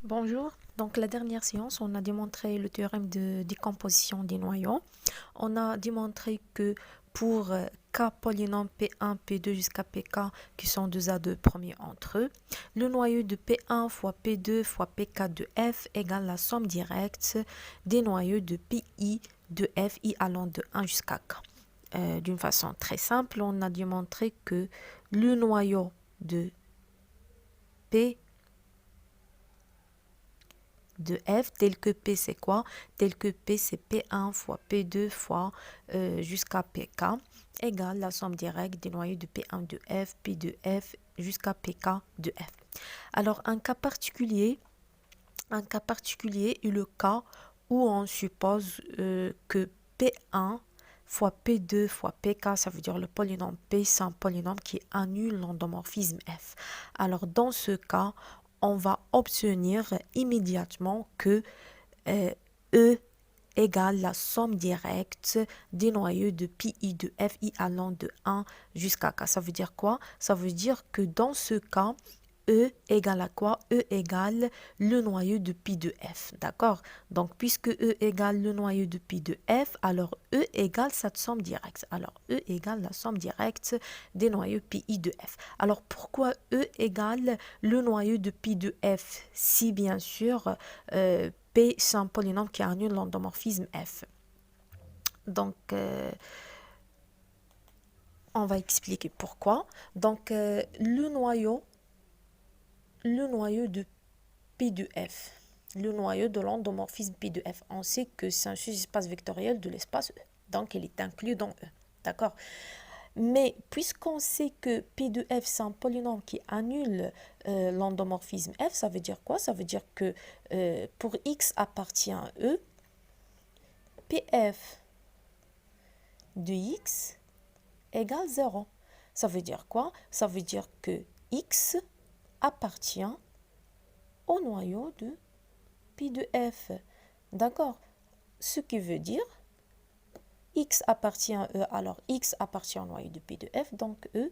Bonjour. Donc la dernière séance, on a démontré le théorème de décomposition des noyaux. On a démontré que pour k polynômes P1, P2 jusqu'à Pk, qui sont deux à deux premiers entre eux, le noyau de P1 fois P2 fois Pk de f égale la somme directe des noyaux de Pi de f, i allant de 1 jusqu'à k. D'une façon très simple, on a démontré que le noyau de P de f, tel que P c'est quoi? Tel que P c'est P1 fois P2 fois jusqu'à Pk, égale la somme directe des noyaux de P1 de f, P de f jusqu'à Pk de f. Alors un cas particulier est le cas où on suppose que P1 fois P2 fois Pk, ça veut dire le polynôme P, c'est un polynôme qui annule l'endomorphisme f. Alors dans ce cas, on va obtenir immédiatement que E égale la somme directe des noyaux de pi de f, i allant de 1 jusqu'à k. Ça veut dire quoi? Ça veut dire que dans ce cas, E égale à quoi? E égale le noyau de pi de f, d'accord? Donc, puisque E égale le noyau de pi de f, alors E égale cette somme directe. Alors, E égale la somme directe des noyaux pi de f. Alors, pourquoi E égale le noyau de pi de f? Si, bien sûr, P, c'est un polynôme qui annule l'endomorphisme f. Donc, on va expliquer pourquoi. Donc, le noyau de P de f, le noyau de l'endomorphisme P de f, on sait que c'est un sous-espace vectoriel de l'espace E. Donc, il est inclus dans E. D'accord? Mais puisqu'on sait que P de f, c'est un polynôme qui annule l'endomorphisme f, ça veut dire quoi? Ça veut dire que pour x appartient à E, Pf de x égale 0. Ça veut dire quoi? Ça veut dire que x appartient au noyau de pi de f. D'accord? Ce qui veut dire x appartient à E, alors x appartient au noyau de pi de f, donc E,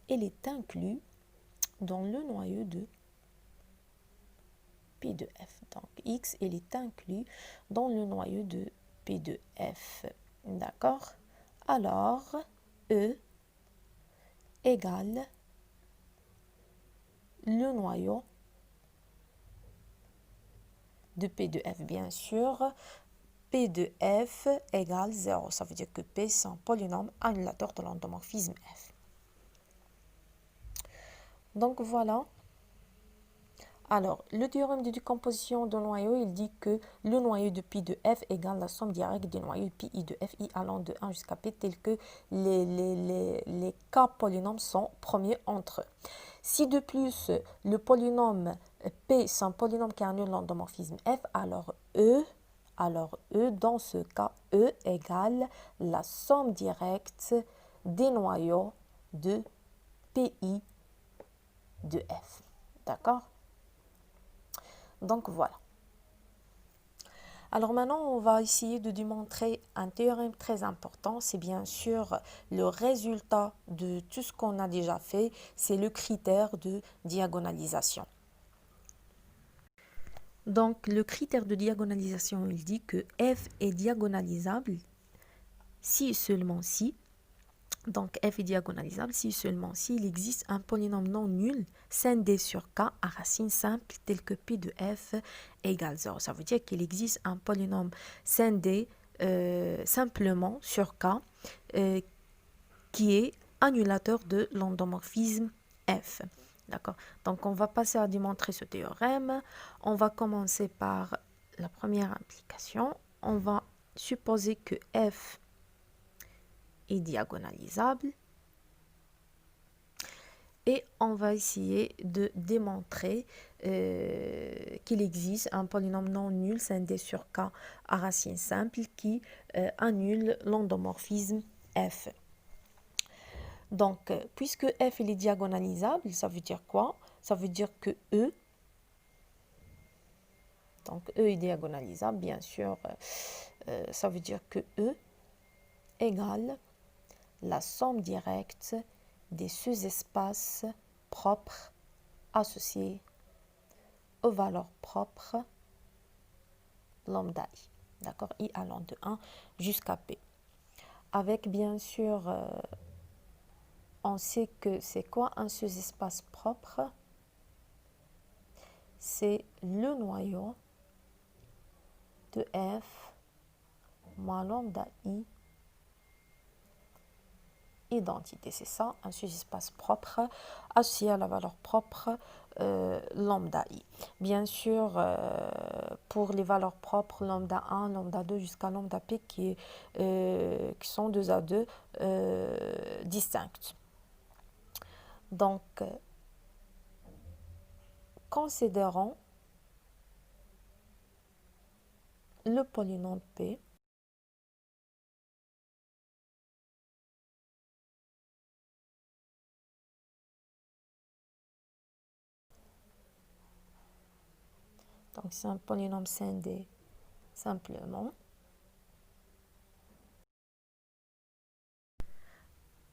elle est inclus dans le noyau de pi de f. Donc x, elle est inclus dans le noyau de pi de f. D'accord? Alors, E égale le noyau de P de f, bien sûr. P de f égale 0. Ça veut dire que P, c'est un polynôme annulateur de l'endomorphisme f. Donc voilà. Alors, le théorème de décomposition de noyau, il dit que le noyau de pi de f égale la somme directe des noyaux pi de f, i allant de 1 jusqu'à p, tel que les cas polynômes sont premiers entre eux. Si de plus, le polynôme p, c'est un polynôme qui annule l'endomorphisme f, alors E, dans ce cas, E égale la somme directe des noyaux de pi de f. D'accord? Donc voilà. Alors maintenant, on va essayer de démontrer un théorème très important. C'est bien sûr le résultat de tout ce qu'on a déjà fait. C'est le critère de diagonalisation. Donc le critère de diagonalisation, il dit que f est diagonalisable si et seulement si. Donc f est diagonalisable si et seulement si il existe un polynôme non nul scindé sur k à racine simple tel que pi de f égale 0. Ça veut dire qu'il existe un polynôme scindé simplement sur k qui est annulateur de l'endomorphisme f. D'accord? Donc on va passer à démontrer ce théorème. On va commencer par la première implication. On va supposer que f est diagonalisable. Et on va essayer de démontrer qu'il existe un polynôme non nul scindé sur k à racine simple qui annule l'endomorphisme f. Donc, puisque f il est diagonalisable, ça veut dire quoi? Ça veut dire que E, donc E est diagonalisable, bien sûr, ça veut dire que E égale la somme directe des sous-espaces propres associés aux valeurs propres lambda i. D'accord, i allant de 1 jusqu'à p. Avec bien sûr, on sait que c'est quoi un sous-espace propre? C'est le noyau de f moins lambda i identité. C'est ça, un sous-espace propre associé à la valeur propre lambda i. Bien sûr, pour les valeurs propres lambda 1, lambda 2 jusqu'à lambda p qui sont 2 à 2 distinctes. Donc, considérons le polynôme p donc c'est un polynôme scindé simplement.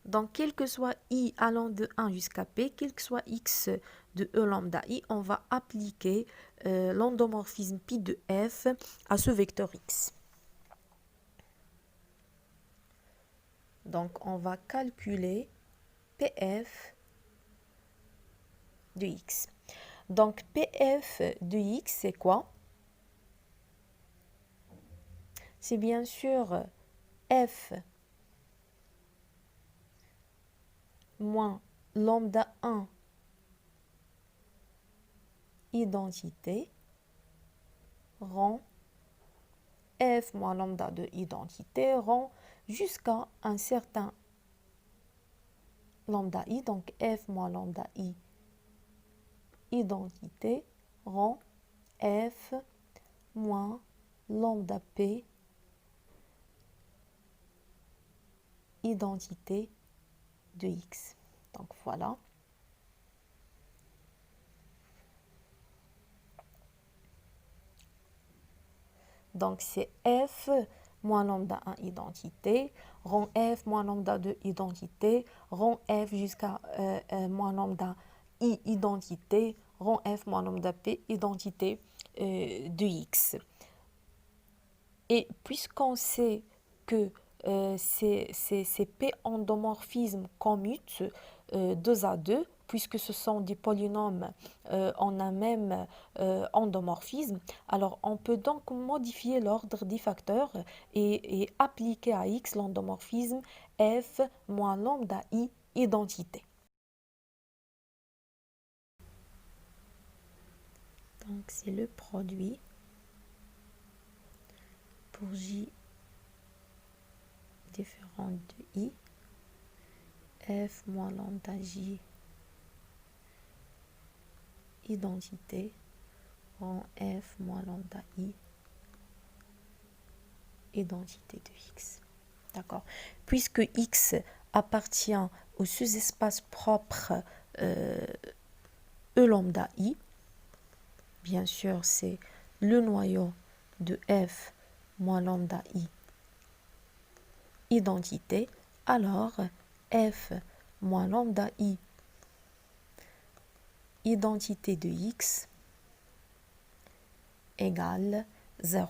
Donc, quel que soit i allant de 1 jusqu'à p, quel que soit x de e lambda i, on va appliquer l'endomorphisme pi de f à ce vecteur x. Donc, on va calculer pf de x. Donc, pf de x, c'est quoi? C'est bien sûr f moins lambda 1 identité rend f moins lambda 2 identité rend jusqu'à un certain lambda i, donc f moins lambda i identité rend f moins lambda p identité de x. Donc voilà. Donc c'est f moins lambda 1 identité, rond f moins lambda 2 identité, rond f jusqu'à moins lambda i identité, rond f moins lambda p identité de x. Et puisqu'on sait que ces p endomorphismes commutent 2 à 2, puisque ce sont des polynômes en un même endomorphisme, alors on peut donc modifier l'ordre des facteurs et appliquer à x l'endomorphisme f moins lambda i identité. Donc c'est le produit pour j différent de i, f moins lambda j identité en f moins lambda i identité de x. D'accord. Puisque x appartient au sous-espace propre e lambda i, bien sûr c'est le noyau de f moins lambda i identité, alors f moins lambda i identité de x égale 0.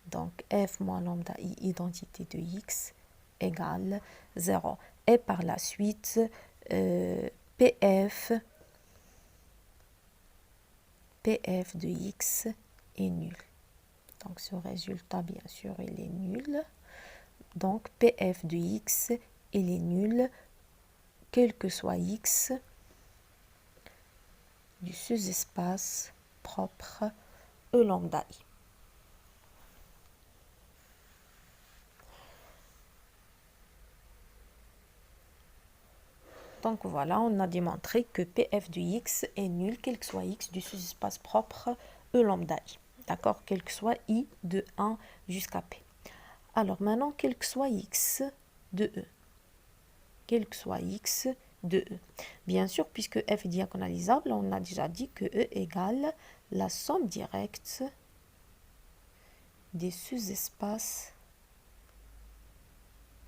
Donc f moins lambda i identité de x égale 0. Et par la suite, pf de x est nul. Donc ce résultat, bien sûr, il est nul. Donc pf de x, il est nul, quel que soit x du sous-espace propre E lambda i. Donc voilà, on a démontré que pf de x est nul, quel que soit x du sous-espace propre E lambda i. D'accord, quel que soit i de 1 jusqu'à p. Alors maintenant, quel que soit x de e. Quel que soit x de e. Bien sûr, puisque f est diagonalisable, on a déjà dit que e égale la somme directe des sous-espaces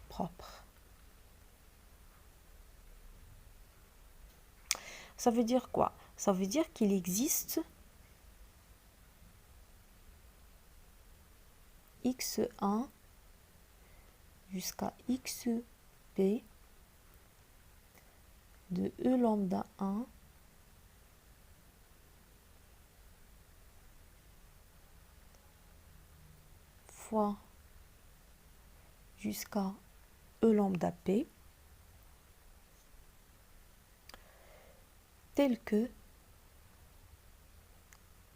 propres. Ça veut dire quoi? Ça veut dire qu'il existe x1 jusqu'à xp de E lambda 1 fois jusqu'à E lambda p tel que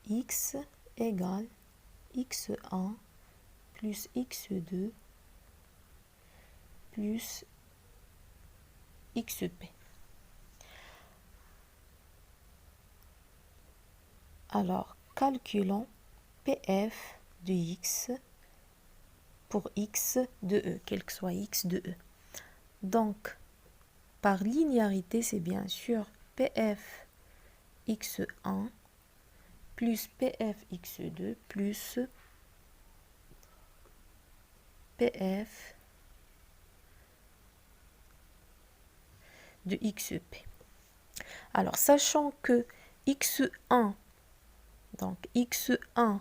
x égale x1 plus x2 plus xp. Alors, calculons pf de x pour x de e, quel que soit x de e. Donc, par linéarité, c'est bien sûr pf x1 plus pf x2 plus pf de xp. Alors, sachant que x1, donc x1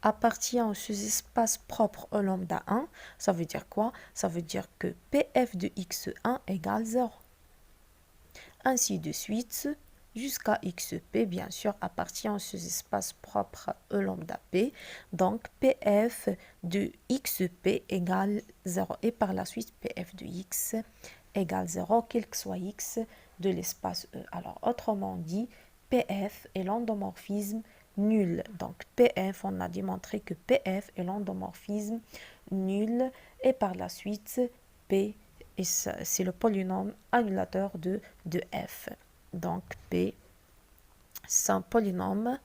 appartient aux espaces propres au lambda 1, ça veut dire quoi? Ça veut dire que pf de x1 égale 0. Ainsi de suite, jusqu'à xp, bien sûr, appartient aux espaces propres au lambda p. Donc, pf de xp égale 0. Et par la suite, pf de x égale 0, quel que soit x de l'espace E. Alors, autrement dit, pf est l'endomorphisme nul. Donc, pf, on a démontré que pf est l'endomorphisme nul. Et par la suite, p, c'est le polynôme annulateur de f. Donc, p, c'est un polynôme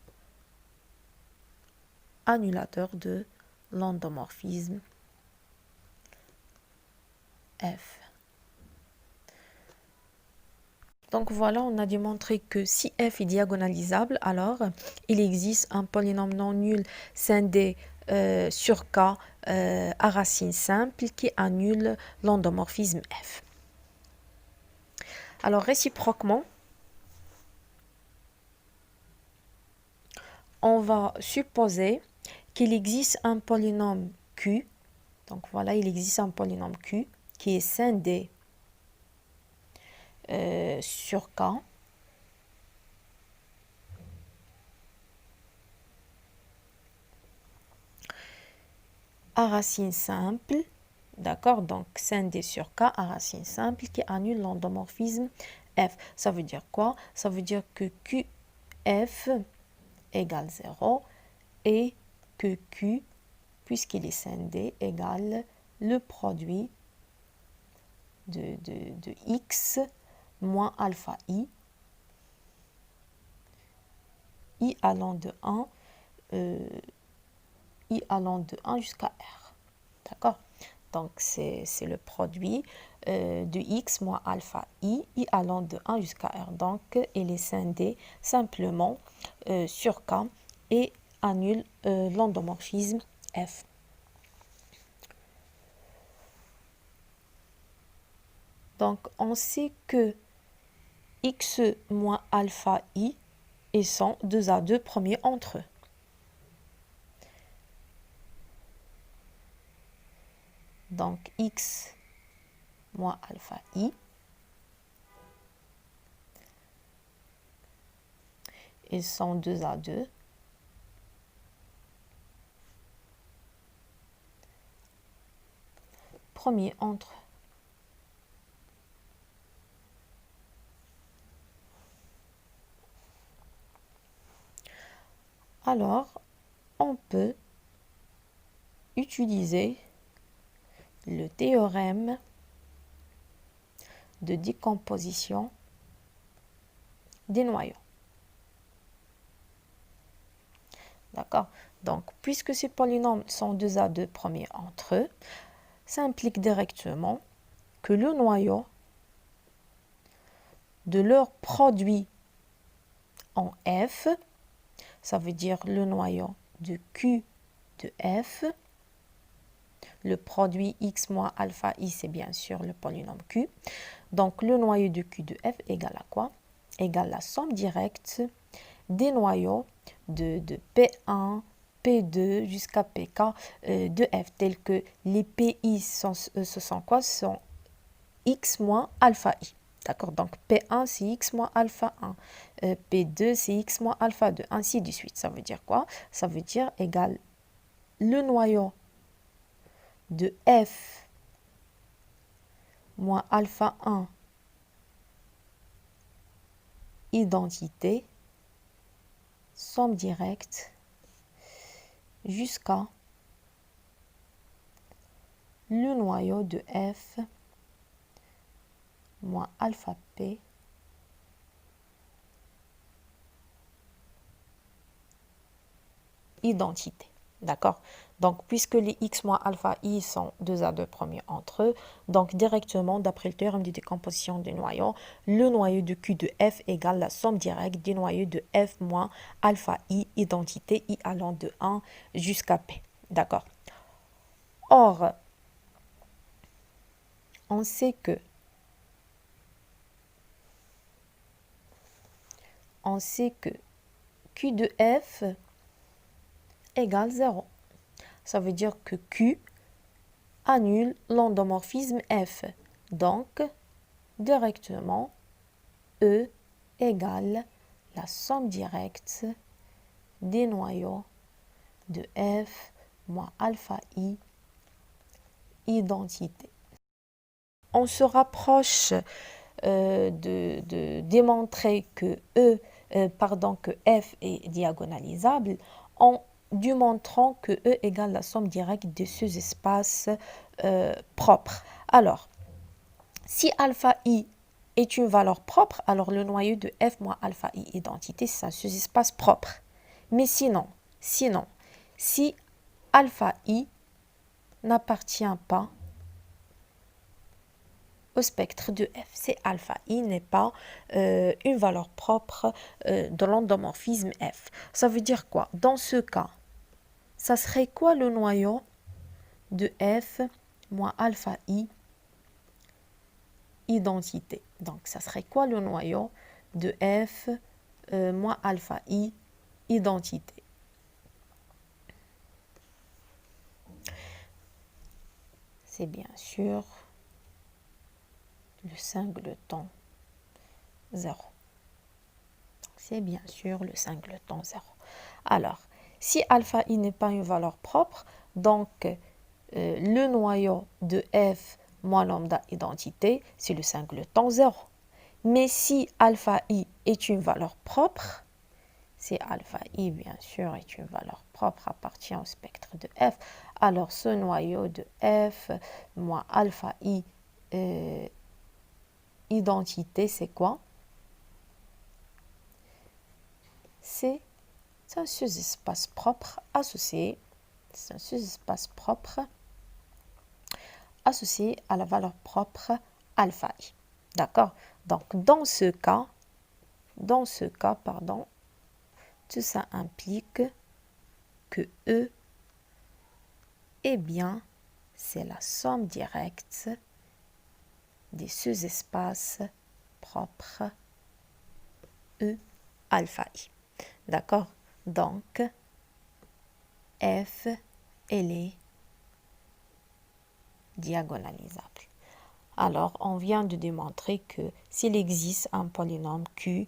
annulateur de l'endomorphisme f. Donc voilà, on a démontré que si f est diagonalisable, alors il existe un polynôme non nul scindé sur k à racine simple qui annule l'endomorphisme f. Alors réciproquement, on va supposer qu'il existe un polynôme q. Donc voilà, il existe un polynôme q qui est scindé sur k à racine simple, d'accord, donc scindé sur k à racine simple qui annule l'endomorphisme f. Ça veut dire quoi? Ça veut dire que qf égale 0 et que q, puisqu'il est scindé, égale le produit de x moins alpha i allant de 1 i allant de 1 jusqu'à r. D'accord? Donc, c'est le produit de x moins alpha i allant de 1 jusqu'à r. Donc, il est scindé simplement sur k et annule l'endomorphisme f. Donc, on sait que x moins alpha i sont 2 à 2 premiers entre eux. Donc, x moins alpha i ils sont 2 à 2. Premier entre. Alors, on peut utiliser le théorème de décomposition des noyaux. D'accord? Donc, puisque ces polynômes sont 2 à 2 premiers entre eux, ça implique directement que le noyau de leur produit en f, ça veut dire le noyau de q de f, le produit x moins alpha i, c'est bien sûr le polynôme q. Donc, le noyau de q de f égale à quoi? égale la somme directe des noyaux de P1, P2 jusqu'à Pk de f, tels que les Pi ce sont quoi? Ce sont x moins alpha i. D'accord? Donc P1 c'est x moins alpha 1, P2 c'est x moins alpha 2, ainsi de suite. Ça veut dire quoi? Ça veut dire égal le noyau de f moins alpha 1 identité, somme directe, jusqu'à le noyau de f moins alpha p identité. D'accord? Donc, puisque les x moins alpha i sont 2 à 2 premiers entre eux, donc directement, d'après le théorème de décomposition des noyaux, le noyau de Q de f égale la somme directe des noyaux de f moins alpha i identité i allant de 1 jusqu'à p. D'accord? Or, on sait que Q de f égale 0. Ça veut dire que Q annule l'endomorphisme F. Donc, directement, E égale la somme directe des noyaux de F moins alpha I identité. On se rapproche de démontrer que que F est diagonalisable en démontrant que E égale la somme directe de ces espaces propres. Alors, si alpha i est une valeur propre, alors le noyau de F moins alpha i identité, c'est un sous-espace propre. Mais sinon, si alpha i n'appartient pas au spectre de F, c'est alpha i n'est pas une valeur propre de l'endomorphisme F. Ça veut dire quoi? Dans ce cas, ça serait quoi le noyau de F moins alpha i identité? Donc, ça serait quoi le noyau de F moins alpha i identité? C'est bien sûr le singleton 0. C'est bien sûr le singleton 0. Alors, si alpha i n'est pas une valeur propre, donc le noyau de F moins lambda identité, c'est le singleton 0. Mais si alpha i est une valeur propre, si alpha i, bien sûr, est une valeur propre, appartient au spectre de F, alors ce noyau de F moins alpha i identité, c'est quoi? C'est un sous-espace propre associé, c'est un sous-espace propre associé à la valeur propre alpha i. D'accord? Donc, dans ce cas, tout ça implique que E, eh bien, c'est la somme directe des sous-espaces propres E alpha i. D'accord? Donc, F, elle est diagonalisable. Alors, on vient de démontrer que s'il existe un polynôme Q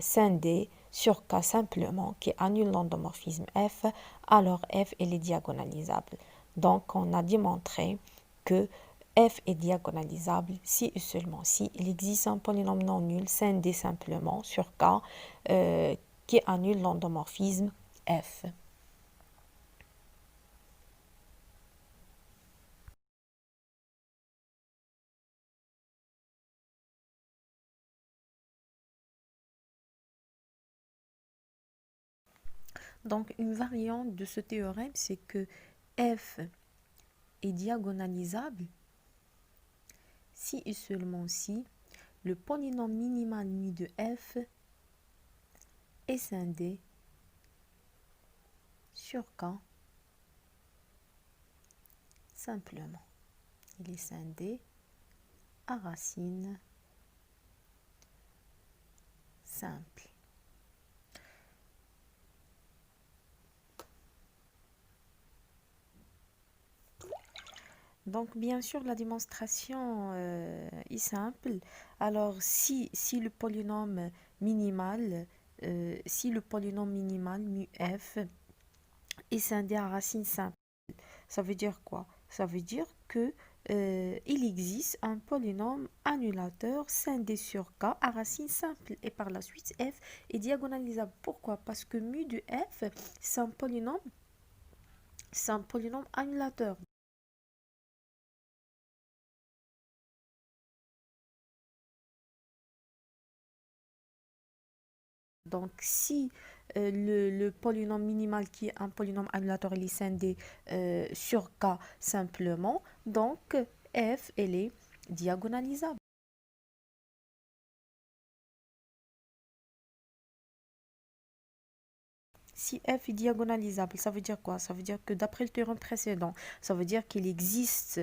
scindé sur K simplement qui annule l'endomorphisme F, alors F elle est diagonalisable. Donc, on a démontré que F est diagonalisable si et seulement si il existe un polynôme non nul scindé simplement sur K qui annule l'endomorphisme F. Donc, une variante de ce théorème, c'est que F est diagonalisable si et seulement si le polynôme minimal nu de F est scindé sur K simplement. Il est scindé à racine simple. Donc, bien sûr, la démonstration est simple. Alors, si le polynôme minimal, mu f est scindé à racine simple, ça veut dire quoi? Ça veut dire que il existe un polynôme annulateur scindé sur k à racine simple et par la suite f est diagonalisable. Pourquoi? Parce que mu de f, c'est un polynôme annulateur. Donc, si le polynôme minimal qui est un polynôme annulateur, il est scindé sur k simplement, donc f, elle est diagonalisable. Si f est diagonalisable, ça veut dire quoi? Ça veut dire que d'après le théorème précédent, ça veut dire qu'il existe,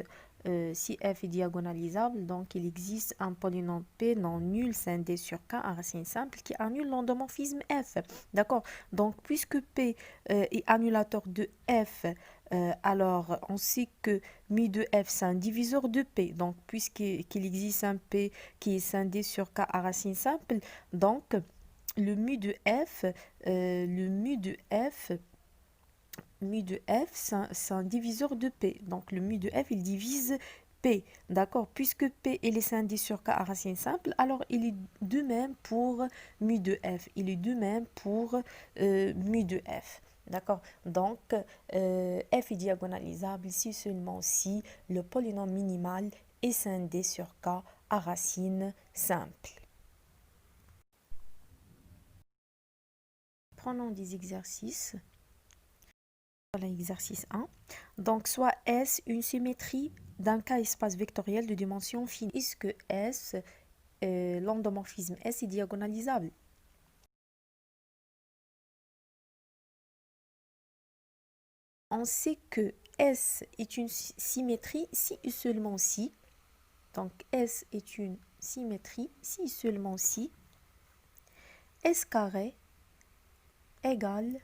si f est diagonalisable, donc il existe un polynôme p non nul scindé sur k à racine simple qui annule l'endomorphisme f. D'accord? Donc puisque p est annulateur de f, alors on sait que mu de f c'est un diviseur de p. Donc puisqu'il existe un p qui est scindé sur k à racine simple, donc le mu de f, c'est un diviseur de p. Donc le mu de f, il divise p. D'accord? Puisque p est scindé sur k à racine simple, alors il est de même pour mu de f. Il est de même pour mu de f. D'accord? Donc, f est diagonalisable si seulement si le polynôme minimal est scindé sur k à racine simple. Prenons des exercices. Voilà l'exercice 1. Donc, soit S une symétrie d'un K-espace vectoriel de dimension finie. Est-ce que S, l'endomorphisme S est diagonalisable? On sait que S est une symétrie si et seulement si. Donc, S est une symétrie si et seulement si S carré égale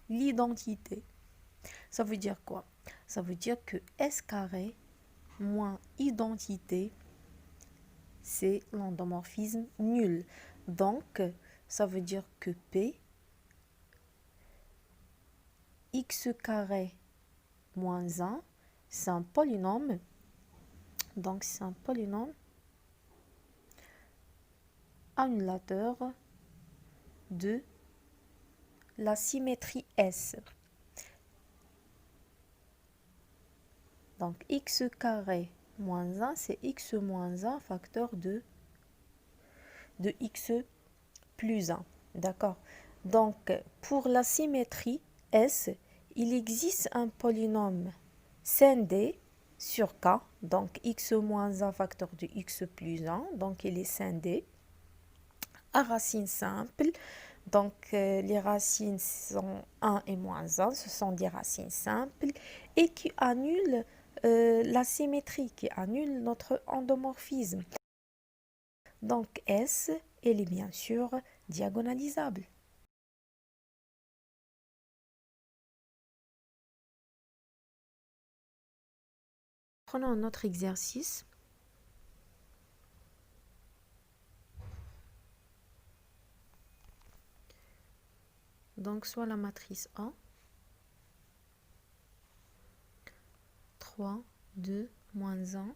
l'identité. Ça veut dire quoi? Ça veut dire que S carré moins identité, c'est l'endomorphisme nul. Donc, ça veut dire que P, x carré moins 1, c'est un polynôme. Donc, c'est un polynôme annulateur de la symétrie S. Donc, x carré moins 1, c'est x moins 1 facteur de x plus 1. D'accord? Donc, pour la symétrie S, il existe un polynôme scindé sur K, donc x moins 1 facteur de x plus 1, donc il est scindé à racine simple. Donc, les racines sont 1 et moins 1, ce sont des racines simples et qui annulent la symétrie, qui annulent notre endomorphisme. Donc, S, elle est bien sûr diagonalisable. Prenons un autre exercice. Donc, soit la matrice A, 3, 2, moins 1,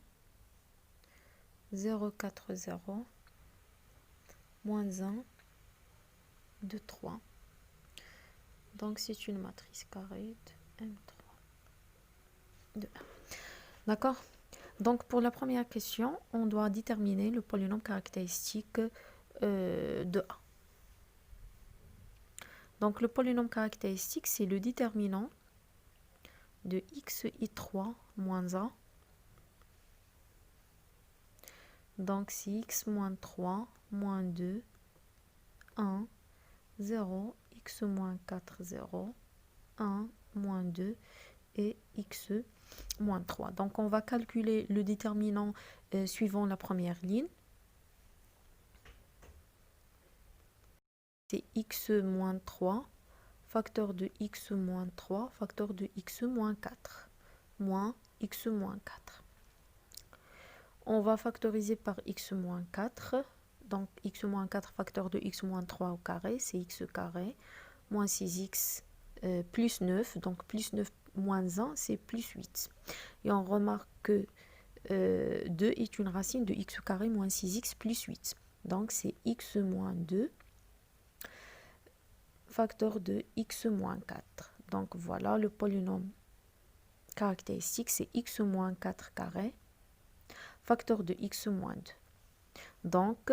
0, 4, 0, moins 1, 2, 3. Donc, c'est une matrice carrée de M3 de 1. D'accord? Donc, pour la première question, on doit déterminer le polynôme caractéristique de A. Donc, le polynôme caractéristique, c'est le déterminant de xi3 moins 1. Donc, c'est x moins 3, moins 2, 1, 0, x moins 4, 0, 1, moins 2 et x moins 3. Donc, on va calculer le déterminant suivant la première ligne. c'est x moins 3, facteur de x moins 3, facteur de x moins 4, moins x moins 4. On va factoriser par x moins 4, donc x moins 4 facteur de x moins 3 au carré, c'est x carré, moins 6x plus 9, donc plus 9 moins 1, c'est plus 8. Et on remarque que 2 est une racine de x carré moins 6x plus 8. Donc c'est x moins 2 facteur de x moins 4. Donc voilà, le polynôme caractéristique, c'est x moins 4 carré, facteur de x moins 2. Donc,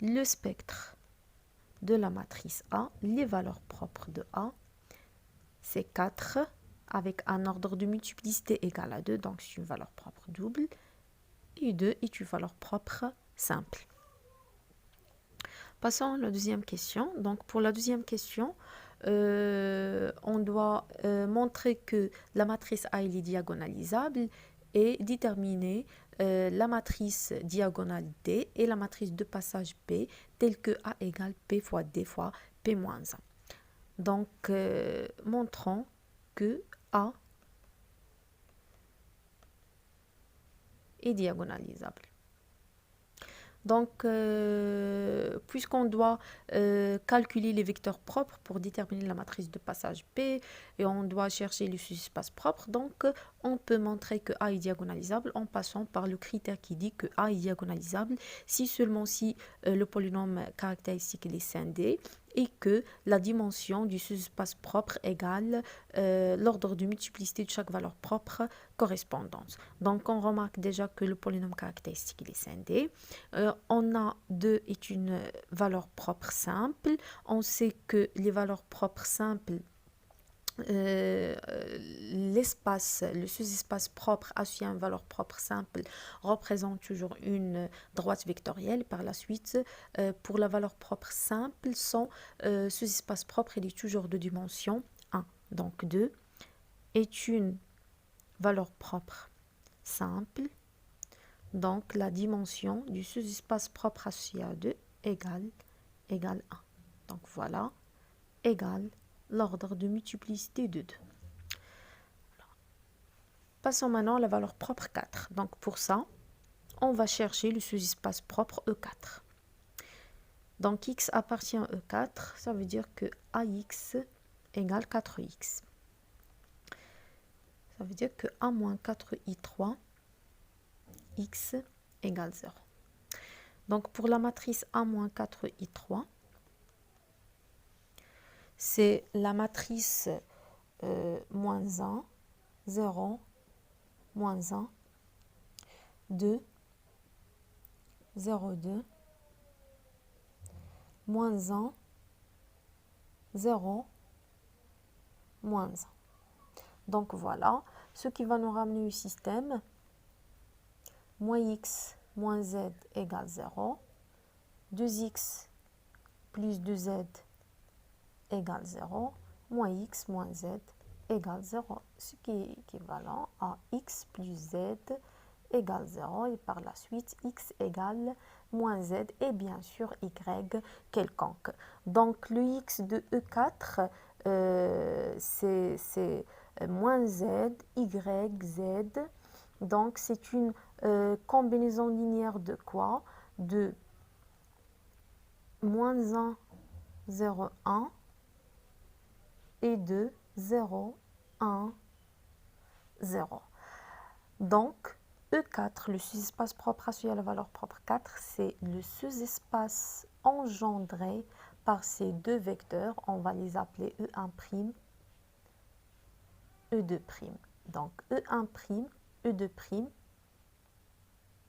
le spectre de la matrice A, les valeurs propres de A, c'est 4 avec un ordre de multiplicité égal à 2, donc c'est une valeur propre double, et 2 est une valeur propre simple. Passons à la deuxième question. Donc pour la deuxième question, on doit montrer que la matrice A est diagonalisable et déterminer la matrice diagonale D et la matrice de passage P telle que A égale P fois D fois P moins 1. Donc montrons que A est diagonalisable. Donc, puisqu'on doit calculer les vecteurs propres pour déterminer la matrice de passage P et on doit chercher le sous-espace propre, donc on peut montrer que A est diagonalisable en passant par le critère qui dit que A est diagonalisable si seulement si le polynôme caractéristique est scindé et que la dimension du sous-espace propre égale l'ordre de multiplicité de chaque valeur propre correspondante. Donc, on remarque déjà que le polynôme caractéristique est scindé. On a 2 est une valeur propre simple. On sait que les valeurs propres simples, l'espace, le sous-espace propre associé à une valeur propre simple représente toujours une droite vectorielle. Par la suite, pour la valeur propre simple, son sous-espace propre il est toujours de dimension 1. Donc 2 est une valeur propre simple. Donc la dimension du sous-espace propre associé à 2 égale 1. Donc voilà, égale l'ordre de multiplicité de 2. Passons maintenant à la valeur propre 4. Donc pour ça, on va chercher le sous-espace propre E4. Donc x appartient à E4, ça veut dire que AX égale 4x. Ça veut dire que A moins 4i3, x égale 0. Donc pour la matrice A moins 4i3, c'est la matrice moins 1, 0, moins 1, 2, 0, 2, moins 1, 0, moins 1. Donc voilà, ce qui va nous ramener au système, moins x moins z égale 0, 2x plus 2z égale 0, moins x moins z égale 0, ce qui est équivalent à x plus z égale 0 et par la suite x égale moins z et bien sûr y quelconque. Donc le x de E4 c'est moins z, y, z. Donc c'est une combinaison linéaire de quoi? De moins 1, 0, 1 et de 0, 1, 0. Donc, E4, le sous-espace propre associé à la valeur propre 4, c'est le sous-espace engendré par ces deux vecteurs. On va les appeler E1', E2'. Donc, E1', E2',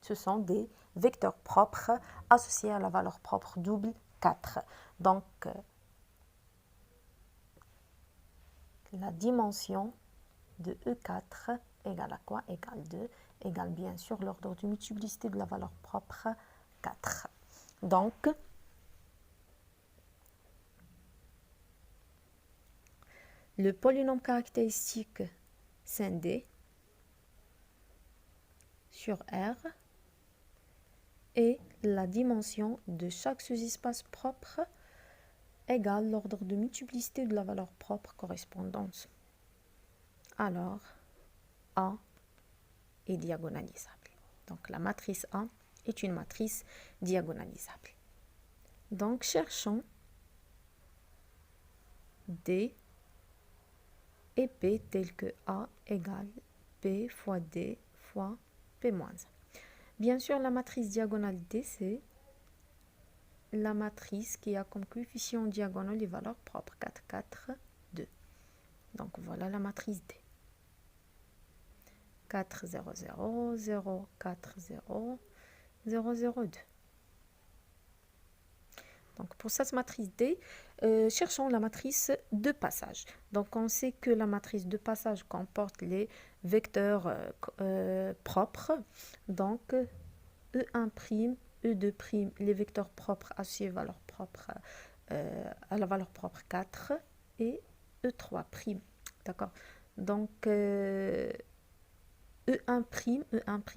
ce sont des vecteurs propres associés à la valeur propre double 4. Donc, la dimension de E4 égale à quoi? Égale 2, égale bien sûr l'ordre de multiplicité de la valeur propre 4. Donc, le polynôme caractéristique scindé sur R est la dimension de chaque sous-espace propre égale l'ordre de multiplicité de la valeur propre correspondante. Alors, A est diagonalisable. Donc, la matrice A est une matrice diagonalisable. Donc, cherchons D et P tel que A égale P fois D fois P moins 1. Bien sûr, la matrice diagonale D, c'est la matrice qui a comme coefficient diagonal les valeurs propres 4, 4, 2. Donc, voilà la matrice D. 4, 0, 0, 0, 4, 0, 0, 0, 2. Donc, pour cette matrice D, cherchons la matrice de passage. Donc, on sait que la matrice de passage comporte les vecteurs propres. Donc, E1', E2', les vecteurs propres associés à la valeur propre 4 et E3'. D'accord? Donc, E1',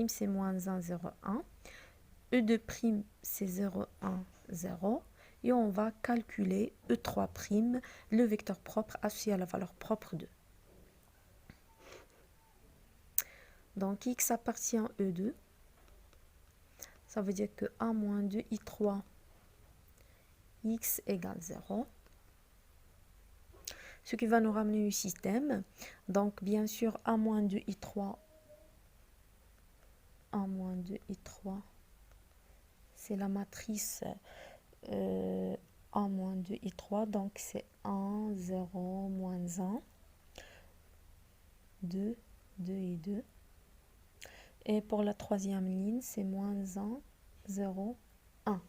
c'est moins 1, 0, 1. E2' c'est 0, 1, 0. Et on va calculer E3', le vecteur propre associé à la valeur propre 2. Donc, x appartient à E2. Ça veut dire que A moins 2, I3, x égale 0. Ce qui va nous ramener au système. Donc, bien sûr, A moins 2, I3, A moins 2, I3, c'est la matrice A moins 2, I3. Donc, c'est 1, 0, moins 1, 2, 2 et 2. Et pour la troisième ligne, c'est moins 1, 0, 1.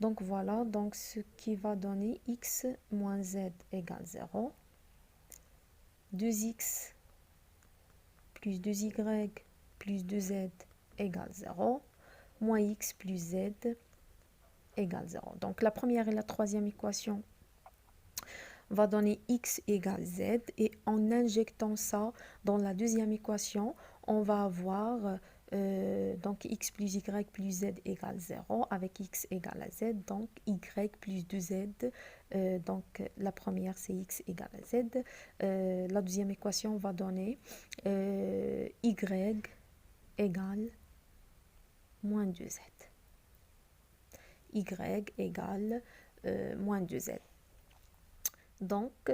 Donc, voilà. Donc, ce qui va donner x moins z égale 0. 2x plus 2y plus 2z égale 0, moins x plus z égale 0. Donc, la première et la troisième équation va donner x égale z. Et en injectant ça dans la deuxième équation, on va avoir donc x plus y plus z égale 0 avec x égale à z. Donc, y plus 2z. Donc, la première, c'est x égale à z. La deuxième équation va donner y égale moins 2z. Y égale moins 2z. Donc,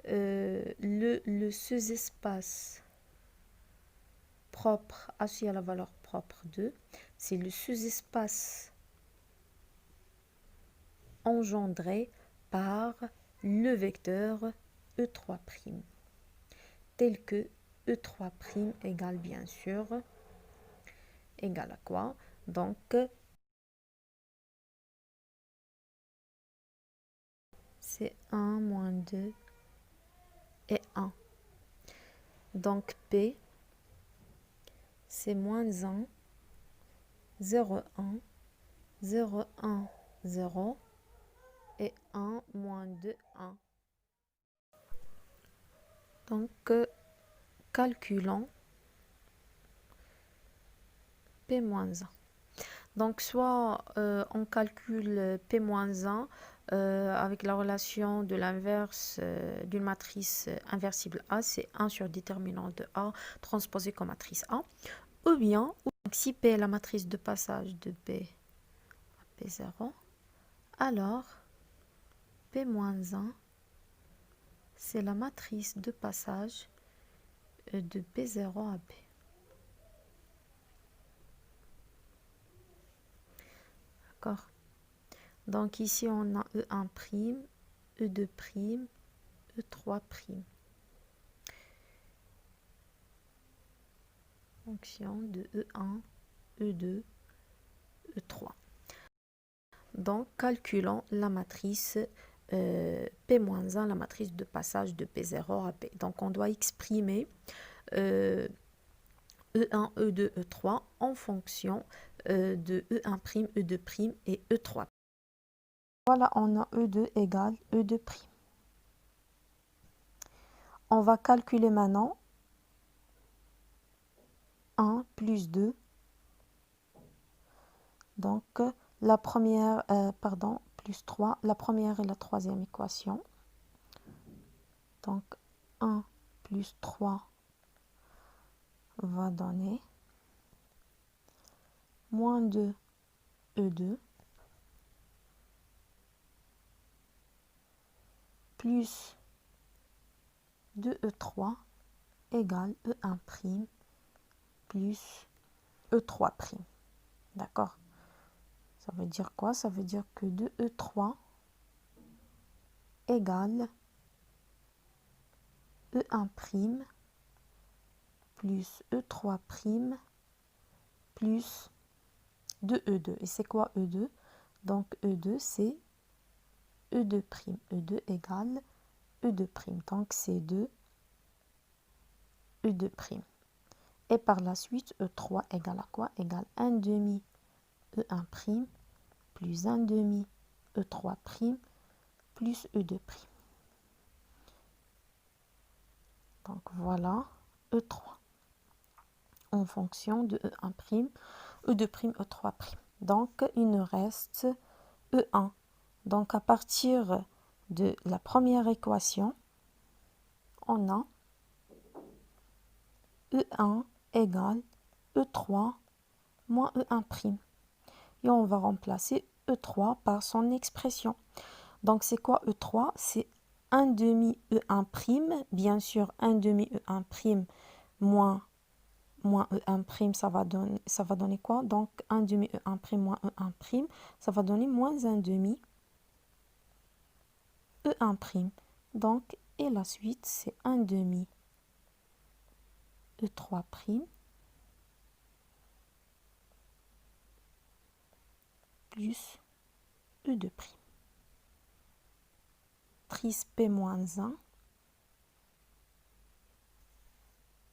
le sous-espace propre associé à la valeur propre 2, c'est le sous-espace engendré par le vecteur E3', tel que E3' égale bien sûr, égale à quoi? Donc, c'est 1, moins 2 et 1. Donc, P, c'est moins 1, 0, 1, 0, 1, 0 et 1, moins 2, 1. Donc, calculons P-1. Donc, soit on calcule P-1 avec la relation de l'inverse d'une matrice inversible A, c'est 1 sur déterminant de A transposé comme matrice A, ou bien, si P est la matrice de passage de P à P0, alors P-1, c'est la matrice de passage de P0 à P. D'accord? Donc ici, on a E1', E2', E3'. Fonction de E1, E2, E3. Donc, calculons la matrice P-1, la matrice de passage de P0 à P. Donc, on doit exprimer E1, E2, E3 en fonction de E1', E2' et E3'. Voilà, on a E2 égale E2'. On va calculer maintenant 1 plus 2. Donc, la première, plus 3, la première et la troisième équation. Donc 1 plus 3 va donner moins 2 E2 plus 2E3 égale E1' plus E3'. D'accord? Ça veut dire quoi? Ça veut dire que 2E3 égale E1' plus E3' plus 2E2. Et c'est quoi E2? Donc E2, c'est E2'. E2 égale E2'. Donc c'est 2 E2'. Et par la suite, E3 égale à quoi? Égale 1 demi E1' plus 1 demi E3' plus E2'. Donc voilà E3 en fonction de E1', E2', E3'. Donc il nous reste E1. Donc à partir de la première équation, on a E1 égale E3 moins E1'. Et on va remplacer E3 par son expression. Donc c'est quoi E3? C'est 1 demi E1', bien sûr 1 demi E1' moins E1', ça va donner quoi? Donc 1 demi E1' moins E1', ça va donner moins 1 demi E1'. Donc, et la suite, c'est 1 demi E3' plus E2'. Matrice P-1,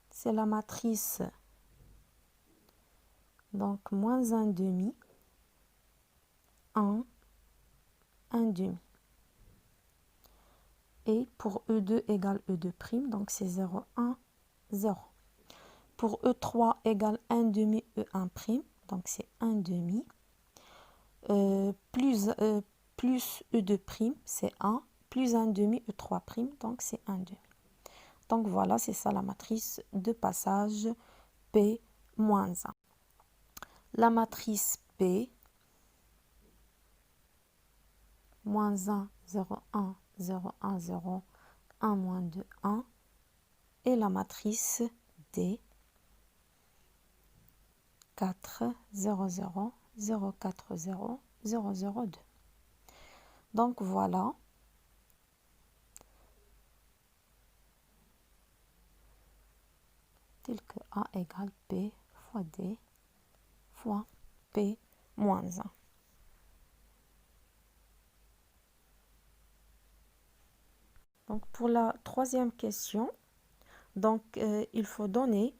c'est la matrice, donc moins 1 demi, 1, 1 demi. Et pour E2 égale E2', donc c'est 0, 1, 0. Pour E3 égale 1 demi E1', donc c'est 1 demi, plus E2', c'est 1, plus 1 demi E3', donc c'est 1 demi. Donc voilà, c'est ça la matrice de passage P-1. La matrice P, moins 1, 0, 1, 0, 1, 0, 1, moins 2, 1. Et la matrice D, 4, 0, 0, 0, 4, 0, 0, 0, 2. Donc voilà. Tel que A égale P fois D fois P moins 1. Donc pour la troisième question, donc il faut donner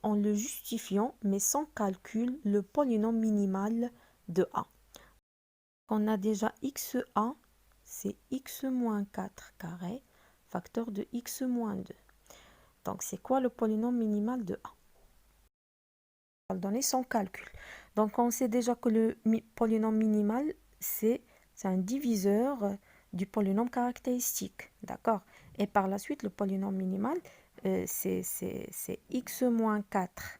en le justifiant mais sans calcul le polynôme minimal de A. On a déjà xa, c'est x moins 4 carré, facteur de x moins 2. Donc c'est quoi le polynôme minimal de A? On va le donner sans calcul. Donc on sait déjà que le polynôme minimal, c'est un diviseur du polynôme caractéristique. D'accord? Et par la suite, le polynôme minimal, c'est x moins 4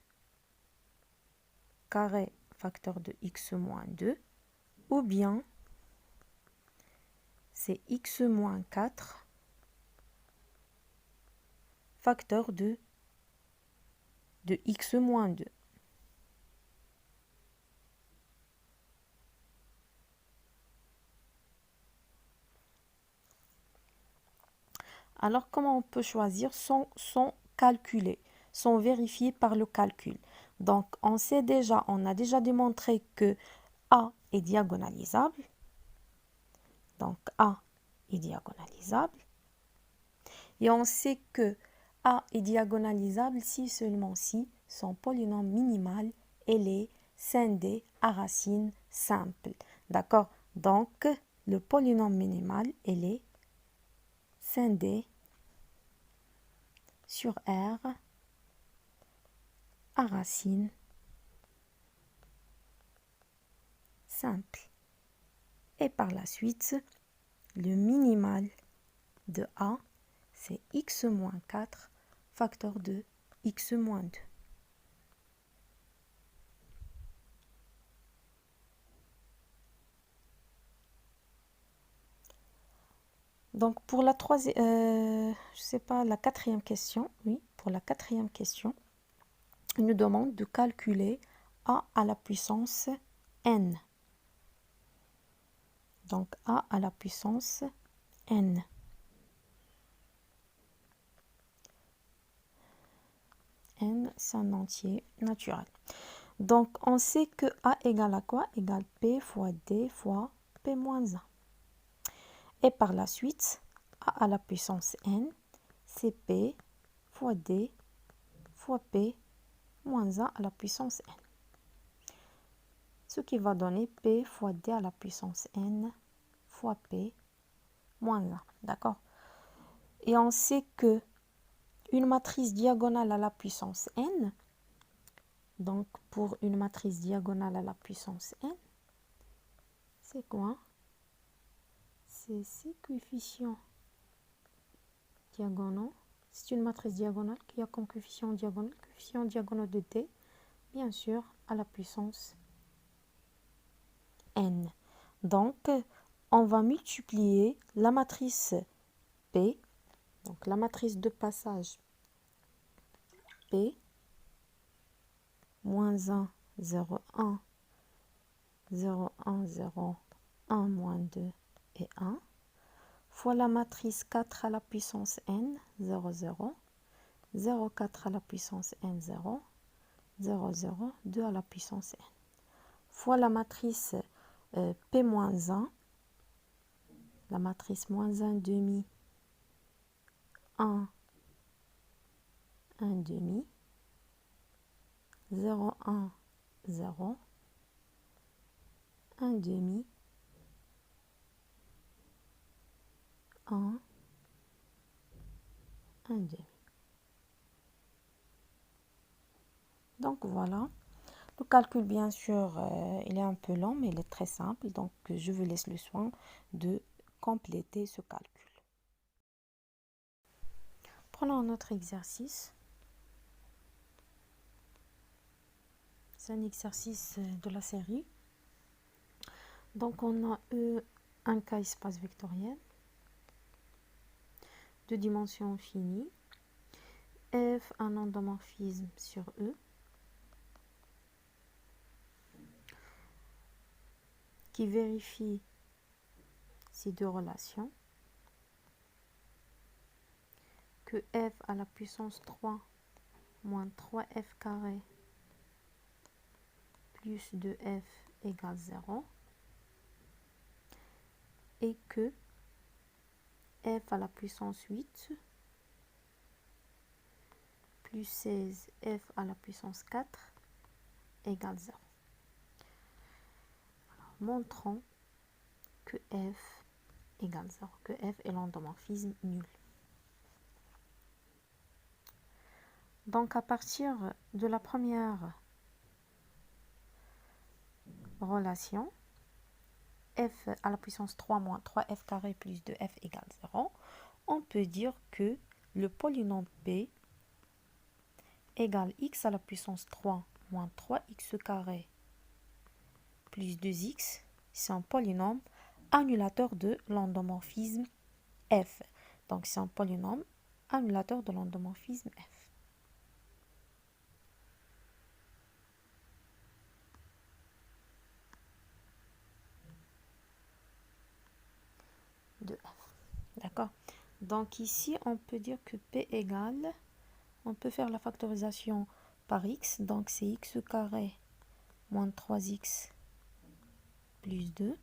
carré facteur de x moins 2, ou bien c'est x moins 4 facteur de x moins 2. Alors, comment on peut choisir sans calculer, sans vérifier par le calcul? Donc, on a déjà démontré que A est diagonalisable. Donc, A est diagonalisable. Et on sait que A est diagonalisable si seulement si son polynôme minimal est scindé à racine simple. D'accord? Donc, le polynôme minimal est scindé sur R à racine simple. Et par la suite, le minimal de A, c'est x moins 4 facteur de x moins 2. Donc pour la la quatrième question, oui, pour la quatrième question, il nous demande de calculer a à la puissance n. Donc a à la puissance n. N, c'est un entier naturel. Donc on sait que a égale à quoi? Égale p fois d fois p moins 1. Et par la suite, a à la puissance n, c'est p fois d fois p moins 1 à la puissance n. Ce qui va donner p fois d à la puissance n fois p moins 1. D'accord? Et on sait que une matrice diagonale à la puissance n, donc pour une matrice diagonale à la puissance n, c'est quoi? C'est ces coefficients diagonaux. C'est une matrice diagonale qui a comme coefficient diagonaux de t, bien sûr, à la puissance n. Donc, on va multiplier la matrice P, donc la matrice de passage P, moins 1, 0, 1, 0, 1, 0, 1, moins 2 et 1, fois la matrice 4 à la puissance n, 0, 0, 0, 4 à la puissance n, 0, 0, 0, 2 à la puissance n, fois la matrice P moins 1, la matrice moins 1 demi, 1, 1 demi, 0, 1, 0, 1 demi, 1, 1 demi. Donc voilà. Le calcul, bien sûr, il est un peu long, mais il est très simple. Donc je vous laisse le soin de compléter ce calcul. Prenons un autre exercice. C'est un exercice de la série. Donc on a un cas espace vectoriel de dimension finie. F, un endomorphisme sur E. Qui vérifie ces deux relations. Que f à la puissance 3 moins 3f carré plus 2f égale 0. Et que f à la puissance 8 plus 16 f à la puissance 4 égale 0. Alors, montrons que f égale 0, que f est l'endomorphisme nul. Donc à partir de la première relation, f à la puissance 3 moins 3f carré plus 2f égale 0, on peut dire que le polynôme P égale x à la puissance 3 moins 3x carré plus 2x, c'est un polynôme annulateur de l'endomorphisme f. Donc c'est un polynôme annulateur de l'endomorphisme f. De f. D'accord? Donc ici, on peut dire que p égale, on peut faire la factorisation par x, donc c'est x carré moins 3x plus 2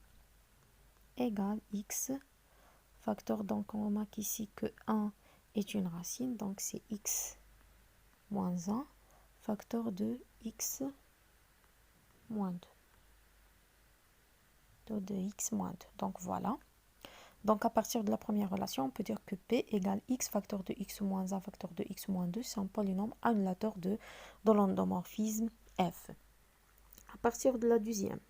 égale x facteur, donc on remarque ici que 1 est une racine, donc c'est x moins 1 facteur de x moins 2 de x moins 2. Donc voilà. Donc à partir de la première relation, on peut dire que P égale x facteur de x moins 1 facteur de x moins 2, c'est un polynôme annulateur de l'endomorphisme f. À partir de la deuxième,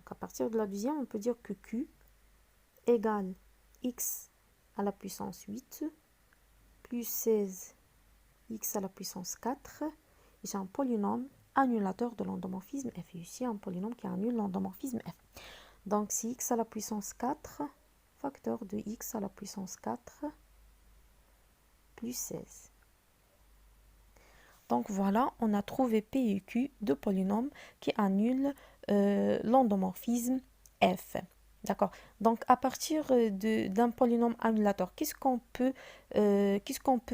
Donc, à partir de la deuxième, on peut dire que Q égale x à la puissance 8 plus 16 x à la puissance 4. Et c'est un polynôme annulateur de l'endomorphisme f. Et ici, un polynôme qui annule l'endomorphisme f. Donc, c'est x à la puissance 4, facteur de x à la puissance 4 plus 16. Donc voilà, on a trouvé P et Q, deux polynômes qui annulent l'endomorphisme f. D'accord. Donc à partir d'un polynôme annulateur, qu'est-ce qu'on peut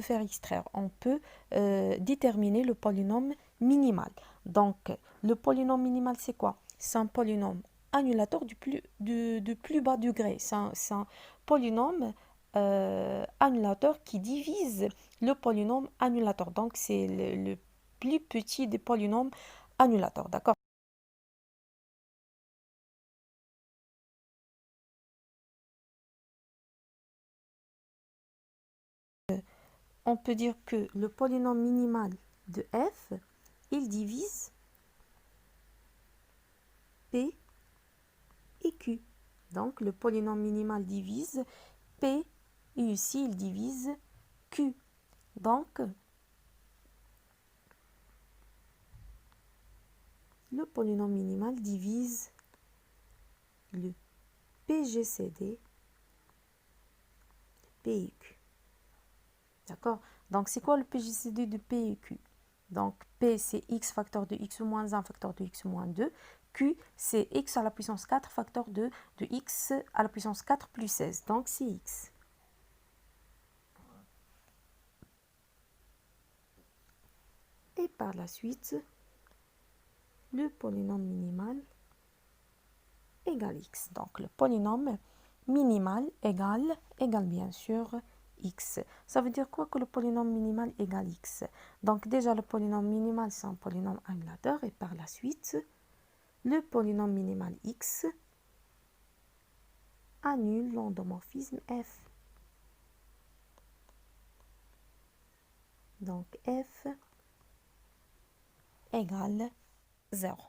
faire extraire? On peut déterminer le polynôme minimal. Donc le polynôme minimal, c'est quoi? C'est un polynôme annulateur du plus bas degré. C'est un polynôme annulateur qui divise le polynôme annulateur. Donc, c'est le plus petit des polynômes annulateurs. D'accord? On peut dire que le polynôme minimal de f, il divise p et q. Donc, le polynôme minimal divise p et ici, il divise q. Donc, le polynôme minimal divise le PGCD P et Q. D'accord? Donc, c'est quoi le PGCD de P et Q? Donc, P, c'est x facteur de x moins 1 facteur de x moins 2. Q, c'est x à la puissance 4 facteur de x à la puissance 4 plus 16. Donc, c'est x. Et par la suite, le polynôme minimal égale x. Donc, le polynôme minimal égale bien sûr x. Ça veut dire quoi que le polynôme minimal égale x? Donc, déjà, le polynôme minimal, c'est un polynôme annulateur. Et par la suite, le polynôme minimal x annule l'endomorphisme f. Donc, f égale 0.